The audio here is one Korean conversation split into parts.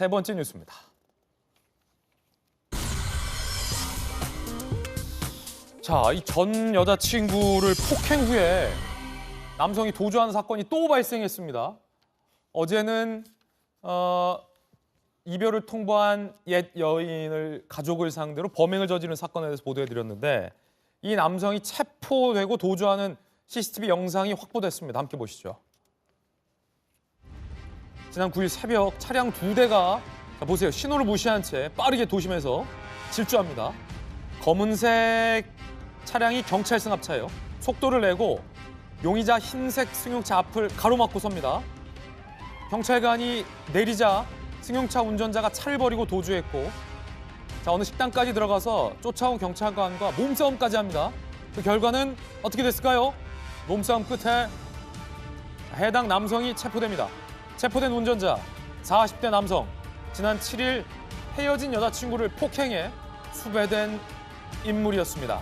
세 번째 뉴스입니다. 자, 이 전 여자친구를 폭행 후에 남성이 도주하는 사건이 또 발생했습니다. 어제는 이별을 통보한 옛 여인을 가족을 상대로 범행을 저지른 사건에 대해서 보도해드렸는데 이 남성이 체포되고 도주하는 CCTV 영상이 확보됐습니다. 함께 보시죠. 지난 9일 새벽 차량 2대가 보세요. 신호를 무시한 채 빠르게 도심에서 질주합니다. 검은색 차량이 경찰 승합차예요. 속도를 내고 용의자 흰색 승용차 앞을 가로막고 섭니다. 경찰관이 내리자 승용차 운전자가 차를 버리고 도주했고 어느 식당까지 들어가서 쫓아온 경찰관과 몸싸움까지 합니다. 그 결과는 어떻게 됐을까요? 몸싸움 끝에 해당 남성이 체포됩니다. 체포된 운전자 40대 남성. 지난 7일 헤어진 여자친구를 폭행해 수배된 인물이었습니다.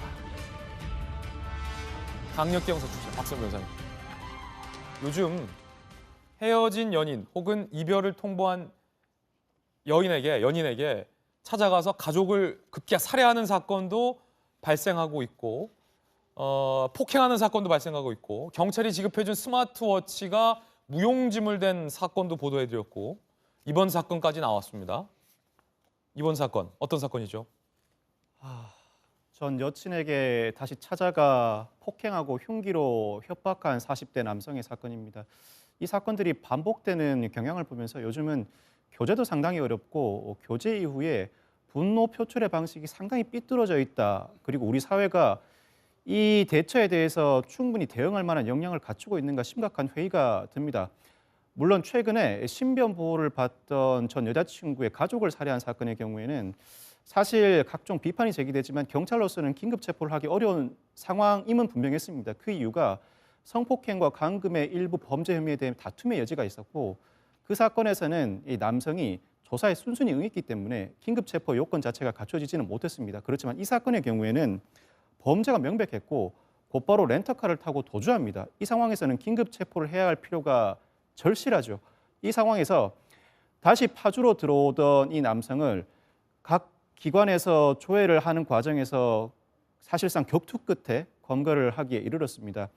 강력경사 출신 박선 변호사님. 요즘 헤어진 연인 혹은 이별을 통보한 연인에게 찾아가서 가족을 급기야 살해하는 사건도 발생하고 있고 폭행하는 사건도 발생하고 있고 경찰이 지급해준 스마트워치가 무용지물된 사건도 보도해드렸고 이번 사건까지 나왔습니다. 이번 사건 어떤 사건이죠? 전 여친에게 다시 찾아가 폭행하고 흉기로 협박한 40대 남성의 사건입니다. 이 사건들이 반복되는 경향을 보면서 요즘은 교제도 상당히 어렵고 교제 이후에 분노 표출의 방식이 상당히 삐뚤어져 있다. 그리고 우리 사회가 이 대처에 대해서 충분히 대응할 만한 역량을 갖추고 있는가 심각한 회의가 듭니다. 물론 최근에 신변 보호를 받던 전 여자친구의 가족을 살해한 사건의 경우에는 사실 각종 비판이 제기되지만 경찰로서는 긴급 체포를 하기 어려운 상황임은 분명했습니다. 그 이유가 성폭행과 강금의 일부 범죄 혐의에 대한 다툼의 여지가 있었고 그 사건에서는 이 남성이 조사에 순순히 응했기 때문에 긴급 체포 요건 자체가 갖춰지지는 못했습니다. 그렇지만 이 사건의 경우에는 범죄가 명백했고 곧바로 렌터카를 타고 도주합니다. 이 상황에서는 긴급 체포를 해야 할 필요가 절실하죠. 이 상황에서 다시 파주로 들어오던 이 남성을 각 기관에서 조회를 하는 과정에서 사실상 격투 끝에 검거를 하기에 이르렀습니다.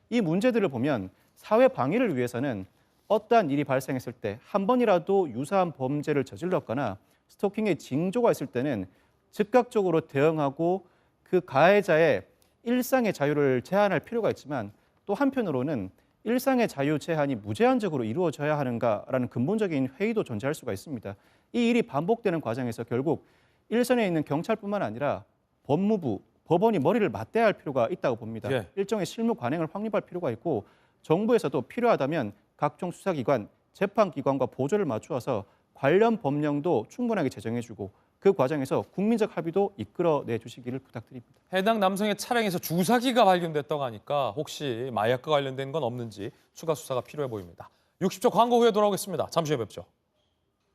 이 문제들을 보면 사회 방위를 위해서는 어떠한 일이 발생했을 때 한 번이라도 유사한 범죄를 저질렀거나 스토킹의 징조가 있을 때는 즉각적으로 대응하고 그 가해자의 일상의 자유를 제한할 필요가 있지만 또 한편으로는 일상의 자유 제한이 무제한적으로 이루어져야 하는가라는 근본적인 회의도 존재할 수가 있습니다. 이 일이 반복되는 과정에서 결국 일선에 있는 경찰뿐만 아니라 법무부, 법원이 머리를 맞대야 할 필요가 있다고 봅니다. 예. 일정의 실무 관행을 확립할 필요가 있고 정부에서도 필요하다면 각종 수사기관, 재판기관과 보조를 맞추어서 관련 법령도 충분하게 제정해주고 그 과정에서 국민적 합의도 이끌어내 주시기를 부탁드립니다. 해당 남성의 차량에서 주사기가 발견됐다고 하니까 혹시 마약과 관련된 건 없는지 추가 수사가 필요해 보입니다. 60초 광고 후에 돌아오겠습니다. 잠시 후에 뵙죠.